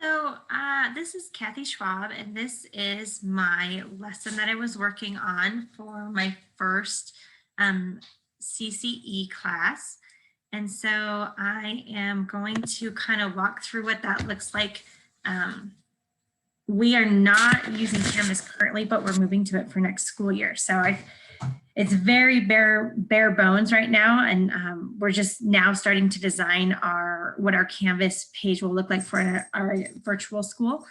So, this is Kathy Schwab, and this is my lesson that I was working on for my first um, CCE class. And so I am going to kind of walk through what that looks like. Um, we are not using Canvas currently, but we're moving to it for next school year. So it's very bare bones right now, and we're just now starting to design what our Canvas page will look like for our virtual school.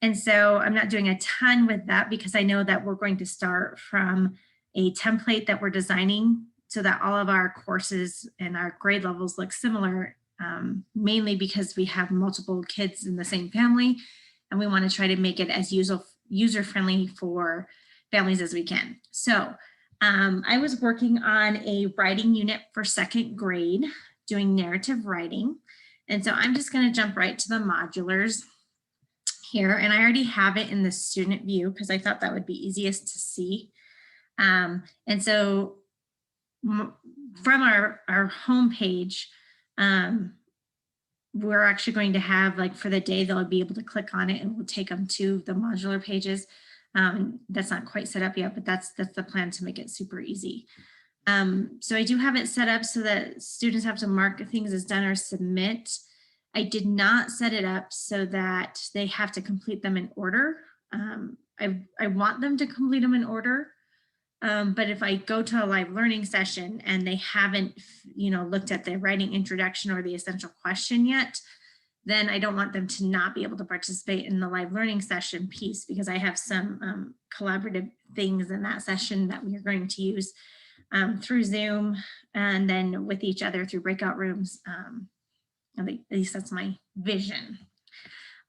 And so I'm not doing a ton with that because I know that we're going to start from a template that we're designing so that all of our courses and our grade levels look similar, mainly because we have multiple kids in the same family, and we want to try to make it as user friendly for families as we can. So I was working on a writing unit for second grade, doing narrative writing. And so I'm just going to jump right to the modulars here. And I already have it in the student view because I thought that would be easiest to see. And so from our home page, we're actually going to have, like, for the day, they'll be able to click on it and we'll take them to the modular pages. That's not quite set up yet, but that's the plan to make it super easy. So I do have it set up so that students have to mark things as done or submit. I did not set it up so that they have to complete them in order. I want them to complete them in order. But if I go to a live learning session and they haven't, looked at the writing introduction or the essential question yet, then I don't want them to not be able to participate in the live learning session piece, because I have some collaborative things in that session that we are going to use through Zoom and then with each other through breakout rooms. At least that's my vision.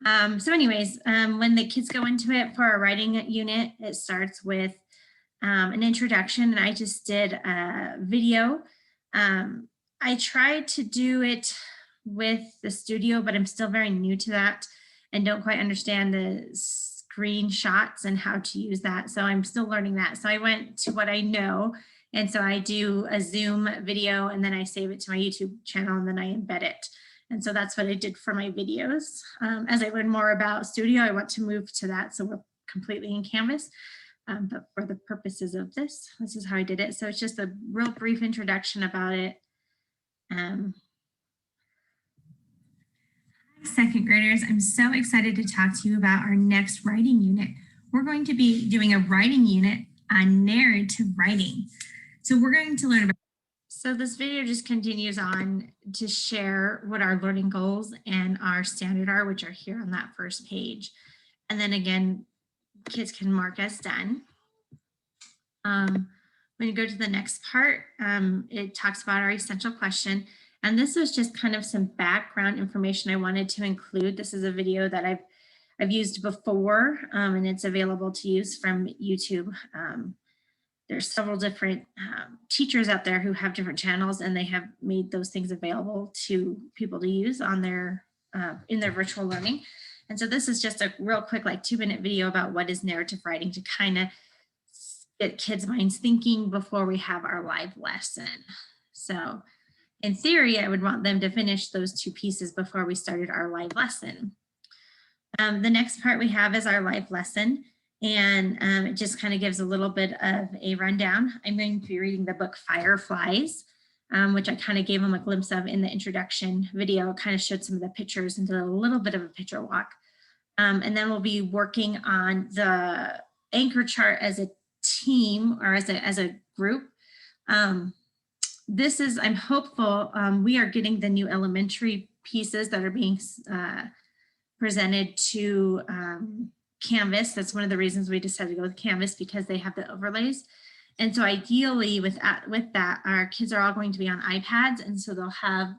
So anyways, when the kids go into it for a writing unit, it starts with an introduction, and I just did a video. I tried to do it with the studio, but I'm still very new to that and don't quite understand the screenshots and how to use that. So I'm still learning that. So I went to what I know. And so I do a Zoom video and then I save it to my YouTube channel and then I embed it. And so that's what I did for my videos. As I learn more about studio, I want to move to that. So we're completely in Canvas. But for the purposes of this is how I did it. So it's just a real brief introduction about it. Second graders, I'm so excited to talk to you about our next writing unit. We're going to be doing a writing unit on narrative writing. So we're going to learn about. So this video just continues on to share what our learning goals and our standard are, which are here on that first page. And then again, kids can mark as done. When you go to the next part, it talks about our essential question. And this was just kind of some background information I wanted to include. This is a video that I've used before, and it's available to use from YouTube. There's several different teachers out there who have different channels, and they have made those things available to people to use on their in their virtual learning. And so this is just a real quick, like 2-minute video about what is narrative writing to kind of get kids' minds thinking before we have our live lesson. So in theory, I would want them to finish those 2 pieces before we started our live lesson. The next part we have is our live lesson, and it just kind of gives a little bit of a rundown. I'm going to be reading the book Fireflies, which I kind of gave them a glimpse of in the introduction video. Kind of showed some of the pictures and did a little bit of a picture walk. And then we'll be working on the anchor chart as a team or as a group. This is, I'm hopeful, we are getting the new elementary pieces that are being presented to Canvas. That's one of the reasons we decided to go with Canvas, because they have the overlays. And so ideally with that, our kids are all going to be on iPads. And so they'll have,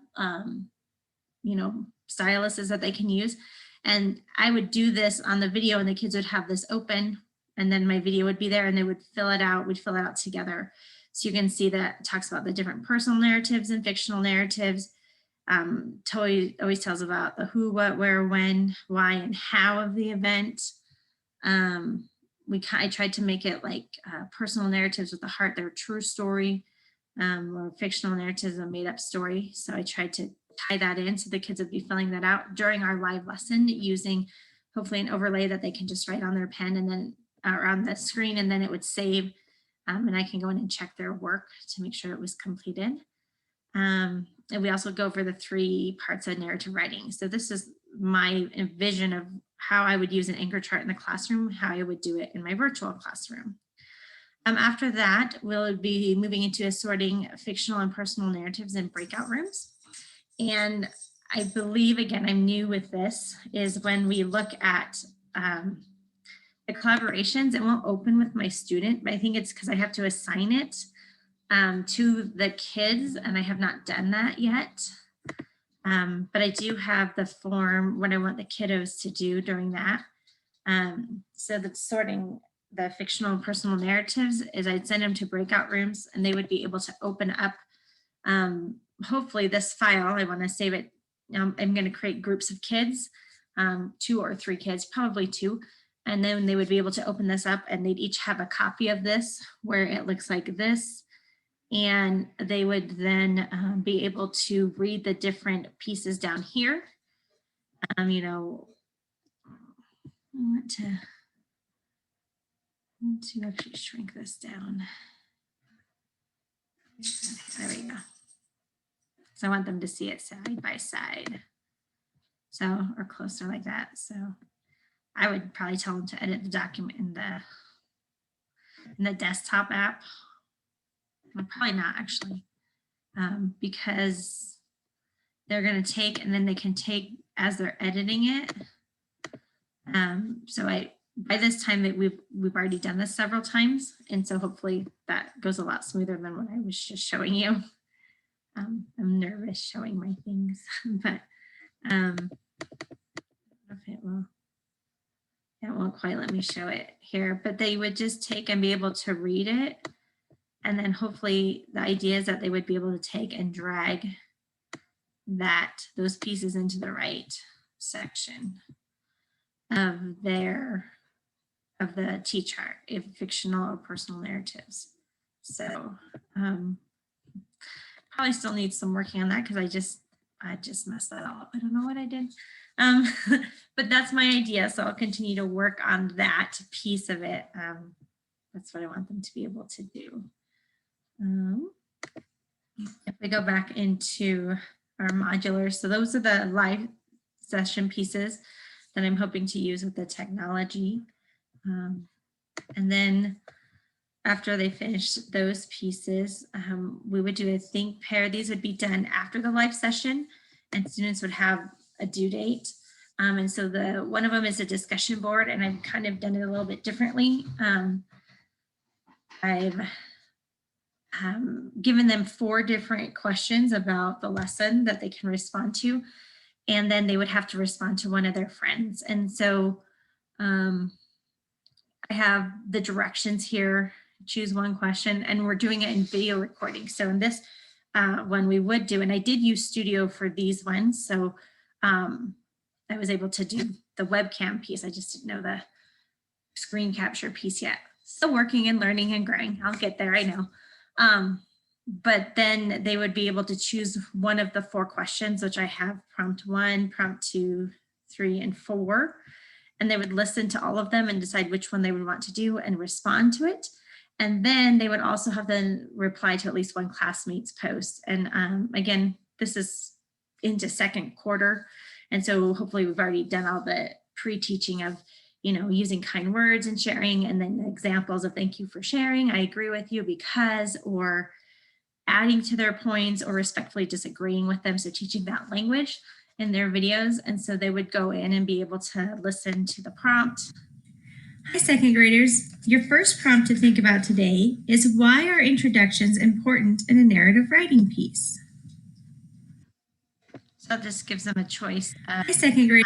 styluses that they can use. And I would do this on the video and the kids would have this open, and then my video would be there and they would fill it out. We'd fill it out together. So you can see that it talks about the different personal narratives and fictional narratives. Toy always tells about the who, what, where, when, why, and how of the event. I tried to make it like personal narratives with the heart, their true story, or fictional narratives, a made up story. So I tried to tie that in. So the kids would be filling that out during our live lesson using hopefully an overlay that they can just write on their pen and then or on the screen, and then it would save and I can go in and check their work to make sure it was completed. And we also go over the 3 parts of narrative writing. So this is my vision of how I would use an anchor chart in the classroom, how I would do it in my virtual classroom. After that, we'll be moving into assorting fictional and personal narratives in breakout rooms. And I believe, again, I'm new with this, is when we look at the collaborations, it won't open with my student, but I think it's because I have to assign it to the kids, and I have not done that yet. But I do have the form, what I want the kiddos to do during that. So that's sorting the fictional and personal narratives is I'd send them to breakout rooms and they would be able to open up, hopefully this file, I want to save it. I'm going to create groups of kids, 2 or 3 kids, probably 2. And then they would be able to open this up and they'd each have a copy of this where it looks like this. And they would then be able to read the different pieces down here. You know, I want to actually shrink this down. There we go. So I want them to see it side by side. So, or closer like that. So I would probably tell them to edit the document in the desktop app. Well, probably not actually, because they're going to take and then they can take as they're editing it. So by this time that we've already done this several times, and so hopefully that goes a lot smoother than what I was just showing you. I'm nervous showing my things, but I don't know if it won't quite let me show it here. But they would just take and be able to read it, and then hopefully the idea is that they would be able to take and drag those pieces into the right section of the T-chart, if fictional or personal narratives. So probably still need some working on that because I just messed that all up. I don't know what I did. But that's my idea. So I'll continue to work on that piece of it. That's what I want them to be able to do. If we go back into our modulars, so those are the live session pieces that I'm hoping to use with the technology. And then after they finish those pieces, we would do a think pair. These would be done after the live session and students would have a due date. And so one of them is a discussion board, and I've kind of done it a little bit differently. I've given them 4 different questions about the lesson that they can respond to, and then they would have to respond to one of their friends. And so I have the directions here, choose one question, and we're doing it in video recording. So in this one we would do, and I did use Studio for these ones. So I was able to do the webcam piece. I just didn't know the screen capture piece yet. Still working and learning and growing. I'll get there, I know. But then they would be able to choose one of the 4 questions, which I have prompt 1, prompt 2, 3, and 4. And they would listen to all of them and decide which one they would want to do and respond to it. And then they would also have them reply to at least one classmate's post. And again, this is into 2nd quarter. And so hopefully we've already done all the pre-teaching of, you know, using kind words and sharing, and then the examples of thank you for sharing, I agree with you because, or adding to their points, or respectfully disagreeing with them. So teaching that language in their videos. And so they would go in and be able to listen to the prompt. Hi, 2nd graders. Your first prompt to think about today is, why are introductions important in a narrative writing piece? So this gives them a choice. Hi, 2nd grade.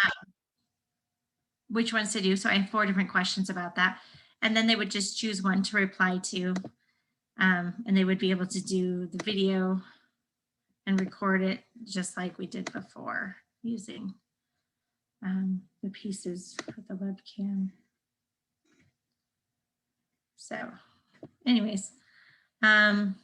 Which ones to do. So I have 4 different questions about that. And then they would just choose one to reply to. And they would be able to do the video and record it just like we did before using the pieces with the webcam. So anyways, that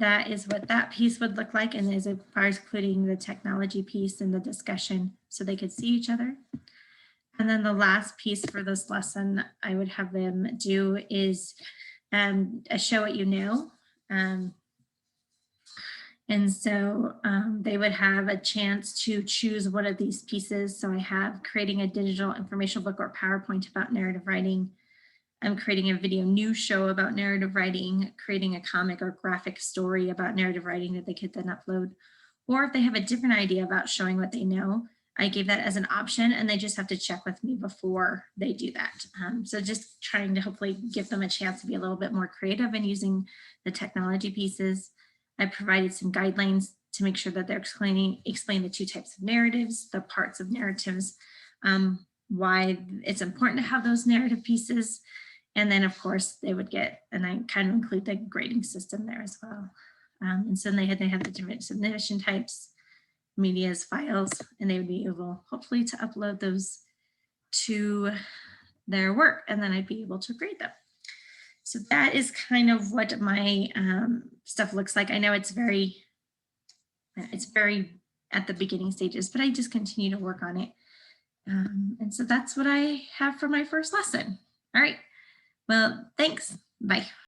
that is what that piece would look like. And as far as including the technology piece and the discussion so they could see each other. And then the last piece for this lesson I would have them do is a show what you know. And so they would have a chance to choose one of these pieces. So I have creating a digital informational book or PowerPoint about narrative writing. I'm creating a video news show about narrative writing, creating a comic or graphic story about narrative writing that they could then upload. Or if they have a different idea about showing what they know, I gave that as an option and they just have to check with me before they do that. So just trying to hopefully give them a chance to be a little bit more creative in using the technology pieces. I provided some guidelines to make sure that they're explain the two types of narratives, the parts of narratives, why it's important to have those narrative pieces. And then of course they would get, and I kind of include the grading system there as well. And so they have the different submission types, medias, files, and they would be able hopefully to upload those to their work, and then I'd be able to grade them. So that is kind of what my stuff looks like. I know it's very at the beginning stages, but I just continue to work on it. And so that's what I have for my first lesson. All right. Well, thanks. Bye.